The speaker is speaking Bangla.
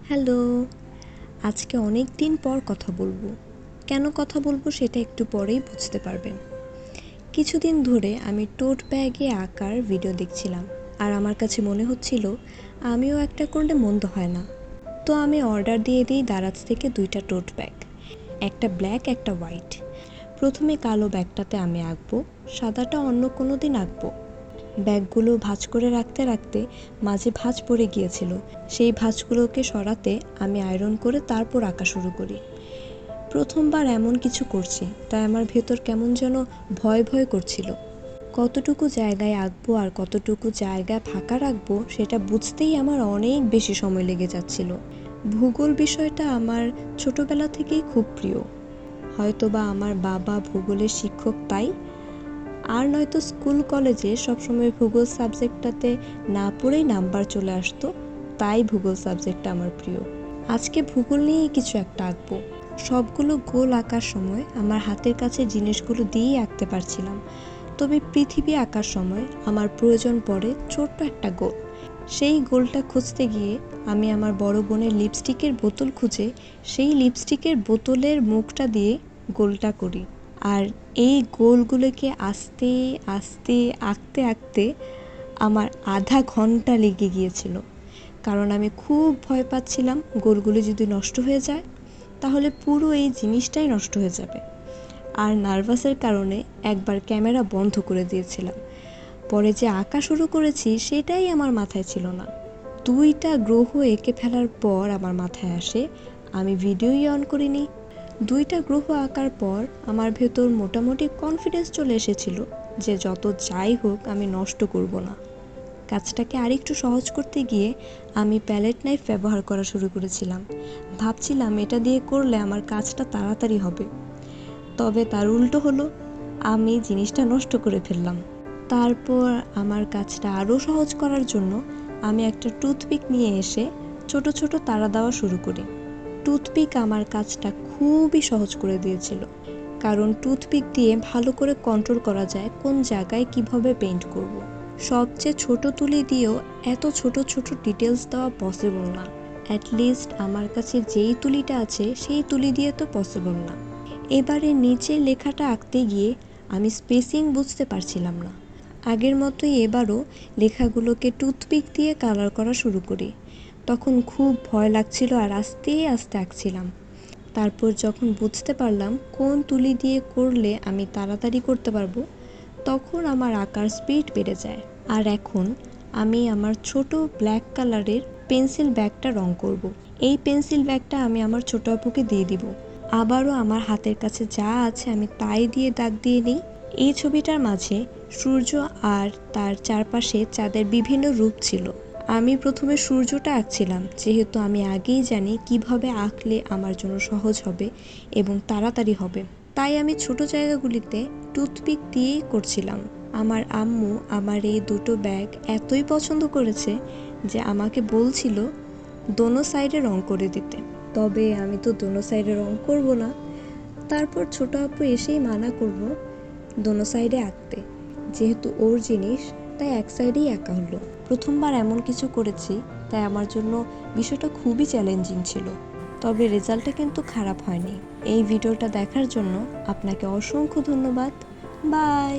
হ্যালো, আজকে অনেক দিন পর কথা বলবো। কেন কথা বলবো সেটা একটু পরেই বুঝতে পারবেন। কিছুদিন ধরে আমি টোট ব্যাগে আঁকার ভিডিও দেখছিলাম, আর আমার কাছে মনে হচ্ছিল আমিও একটা করলে মন্দ হয় না। তো আমি অর্ডার দিয়ে দিই দারাজ থেকে 2টা টোট ব্যাগ, একটা ব্ল্যাক একটা হোয়াইট। প্রথমে কালো ব্যাগটাতে আমি আঁকবো, সাদাটা অন্য কোনো দিন আঁকবো। ব্যাগগুলো ভাঁজ করে রাখতে রাখতে মাঝে ভাঁজ পড়ে গিয়েছিল, সেই ভাঁজগুলোকে সরাতে আমি আয়রন করে তারপর আঁকা শুরু করি। প্রথমবার এমন কিছু করছি, তাই আমার ভেতর কেমন যেন ভয় ভয় করছিল। কতটুকু জায়গায় আঁকবো আর কতটুকু জায়গা ফাঁকা রাখবো সেটা বুঝতেই আমার অনেক বেশি সময় লেগে যাচ্ছিল। ভূগোল বিষয়টা আমার ছোটবেলা থেকেই খুব প্রিয়। হয়তোবা আমার বাবা ভূগোলের শিক্ষক, তাই। আর নয়তো স্কুল কলেজে সবসময় ভূগোল সাবজেক্টটাতে না পড়েই নাম্বার চলে আসতো, তাই ভূগোল সাবজেক্টটা আমার প্রিয়। আজকে ভূগোল নিয়েই কিছু একটা আঁকবো। সবগুলো গোল আঁকার সময় আমার হাতের কাছে জিনিসগুলো দিয়েই আঁকতে পারছিলাম, তবে পৃথিবী আঁকার সময় আমার প্রয়োজন পড়ে ছোট্ট একটা গোল। সেই গোলটা খুঁজতে গিয়ে আমি আমার বড় বোনের লিপস্টিকের বোতল খুঁজে সেই লিপস্টিকের বোতলের মুখটা দিয়ে গোলটা করি। আর এই গোলগুলোকে আস্তে আস্তে আঁকতে আঁকতে আমার আধা ঘন্টা লেগে গিয়েছিল, কারণ আমি খুব ভয় পাচ্ছিলাম গোলগুলো যদি নষ্ট হয়ে যায় তাহলে পুরো এই জিনিসটাই নষ্ট হয়ে যাবে। আর নার্ভাসের কারণে একবার ক্যামেরা বন্ধ করে দিয়েছিলাম। পরে যে আঁকা শুরু করেছি সেটাই আমার মাথায় ছিল না। 2টা গ্রহ এঁকে ফেলার পর আমার মাথায় আসে আমি ভিডিওই অন করিনি। 2টা গ্রহ আঁকার পর আমার ভেতর মোটামুটি কনফিডেন্স চলে এসেছিল যে যত যাই হোক আমি নষ্ট করব না। কাজটাকে আরেকটু সহজ করতে গিয়ে আমি প্যালেট নাইফ ব্যবহার করা শুরু করেছিলাম। ভাবছিলাম এটা দিয়ে করলে আমার কাজটা তাড়াতাড়ি হবে, তবে তার উল্টো হলো, আমি জিনিসটা নষ্ট করে ফেললাম। তারপর আমার কাজটা আরও সহজ করার জন্য আমি একটা টুথপিক নিয়ে এসে ছোট ছোট তারা দেওয়া শুরু করি। টুথপিক আমার কাজটা খুবই সহজ করে দিয়েছিল, কারণ টুথপিক দিয়ে ভালো করে কন্ট্রোল করা যায় কোন জায়গায় কিভাবে পেইন্ট করব। সবচেয়ে ছোট তুলি দিয়েও এত ছোট ছোট ডিটেলস দেওয়া পসিবল না। অ্যাটলিস্ট আমার কাছে যেই তুলিটা আছে সেই তুলি দিয়ে তো পসিবল না। এবারে নিচের লেখাটা আঁকতে গিয়ে আমি স্পেসিং বুঝতে পারছিলাম না। আগের মতোই এবারও লেখাগুলোকে টুথপিক দিয়ে কালার করা শুরু করি। তখন খুব ভয় লাগছিল আর আস্তে আস্তে আঁকছিলাম। তারপর যখন বুঝতে পারলাম কোন তুলি দিয়ে করলে আমি তাড়াতাড়ি করতে পারবো, তখন আমার আঁকার স্পিড বেড়ে যায়। আর এখন আমি আমার ছোট ব্ল্যাক কালারের পেন্সিল ব্যাগটা রং করব। এই পেন্সিল ব্যাগটা আমি আমার ছোট আপুকে দিয়ে দিব। আবারও আমার হাতের কাছে যা আছে আমি তাই দিয়ে দাগ দিয়ে নিই। এই ছবিটার মাঝে সূর্য আর তার চারপাশে চাঁদের বিভিন্ন রূপ ছিল। আমি প্রথমে সূর্যটা আঁকছিলাম, যেহেতু আমি আগেই জানি কিভাবে আঁকলে আমার জন্য সহজ হবে এবং তাড়াতাড়ি হবে, তাই আমি ছোট জায়গাগুলিতে টুথপিক দিয়েই করছিলাম। আমার আম্মু আমার এই 2টো ব্যাগ এতই পছন্দ করেছে যে আমাকে বলছিল দোনো সাইডে রং করে দিতে, তবে আমি তো দোনো সাইডে রং করব না। তারপর ছোট আপু এসেই মানা করলো দোনো সাইডে আঁকতে, যেহেতু ওর জিনিস তাই এক সাইডেই আঁকা হলো। প্রথমবার এমন কিছু করেছি, তাই আমার জন্য বিষয়টা খুবই চ্যালেঞ্জিং ছিল, তবে রেজাল্টটা কিন্তু খারাপ হয়নি। এই ভিডিওটা দেখার জন্য আপনাকে অসংখ্য ধন্যবাদ। বাই।